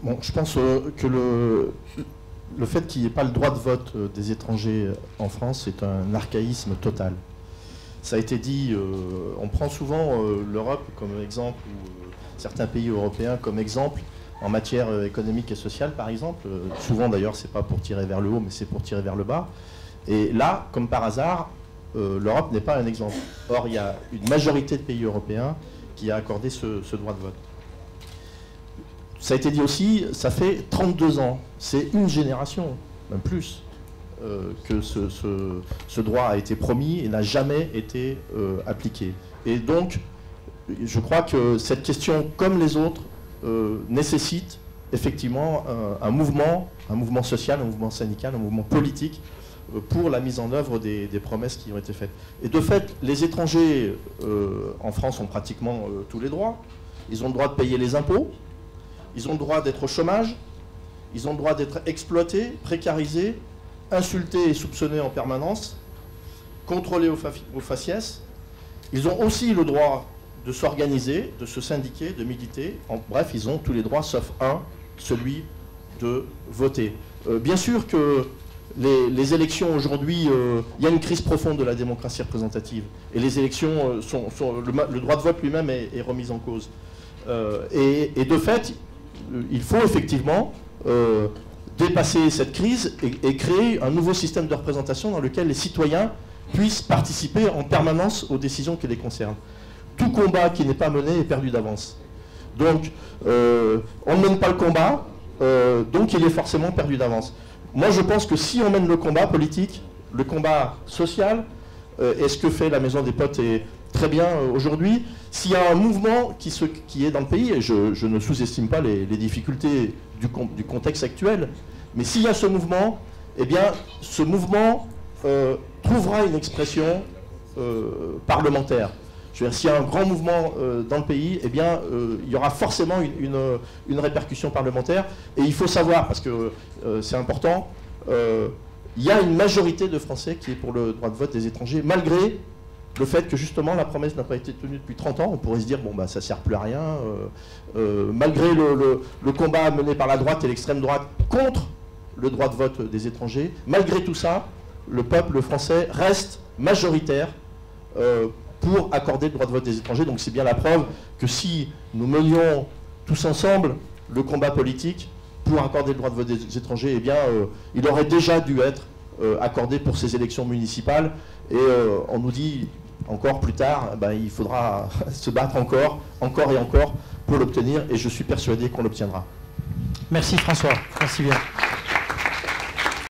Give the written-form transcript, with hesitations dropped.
Bon, je pense que le fait qu'il n'y ait pas le droit de vote des étrangers en France est un archaïsme total. Ça a été dit, on prend souvent l'Europe comme exemple, ou certains pays européens comme exemple, en matière économique et sociale par exemple. Souvent d'ailleurs, c'est pas pour tirer vers le haut, mais c'est pour tirer vers le bas. Et là, comme par hasard, l'Europe n'est pas un exemple. Or, il y a une majorité de pays européens qui a accordé ce droit de vote. Ça a été dit aussi, ça fait 32 ans, c'est une génération, même plus, que ce droit a été promis et n'a jamais été appliqué. Et donc, je crois que cette question, comme les autres, nécessite effectivement un mouvement social, un mouvement syndical, un mouvement politique pour la mise en œuvre des promesses qui ont été faites. Et de fait, les étrangers en France ont pratiquement tous les droits. Ils ont le droit de payer les impôts, ils ont le droit d'être au chômage, ils ont le droit d'être exploités, précarisés, insultés et soupçonnés en permanence, contrôlés au faciès. Ils ont aussi le droit de s'organiser, de se syndiquer, de militer. Bref, ils ont tous les droits sauf un, celui de voter. Bien sûr que les élections aujourd'hui, il y a une crise profonde de la démocratie représentative. Et les élections, le droit de vote lui-même est remis en cause. Et de fait, il faut effectivement dépasser cette crise et créer un nouveau système de représentation dans lequel les citoyens puissent participer en permanence aux décisions qui les concernent. Tout combat qui n'est pas mené est perdu d'avance. Donc, on ne mène pas le combat, donc il est forcément perdu d'avance. Moi, je pense que si on mène le combat politique, le combat social, et ce que fait la Maison des Potes est très bien aujourd'hui, s'il y a un mouvement qui est dans le pays, et je ne sous-estime pas les difficultés du contexte actuel, mais s'il y a ce mouvement, eh bien, ce mouvement trouvera une expression parlementaire. Je veux dire, s'il y a un grand mouvement dans le pays, eh bien, il y aura forcément une répercussion parlementaire. Et il faut savoir, parce que c'est important, il y a une majorité de Français qui est pour le droit de vote des étrangers, malgré le fait que justement la promesse n'a pas été tenue depuis 30 ans. On pourrait se dire, bon, bah, ça ne sert plus à rien. Malgré le combat mené par la droite et l'extrême droite contre le droit de vote des étrangers, malgré tout ça, le peuple français reste majoritaire pour accorder le droit de vote des étrangers. Donc c'est bien la preuve que si nous menions tous ensemble le combat politique pour accorder le droit de vote des étrangers, eh bien, il aurait déjà dû être accordé pour ces élections municipales. Et on nous dit encore plus tard, ben, il faudra se battre encore et encore pour l'obtenir. Et je suis persuadé qu'on l'obtiendra. Merci François. Merci bien.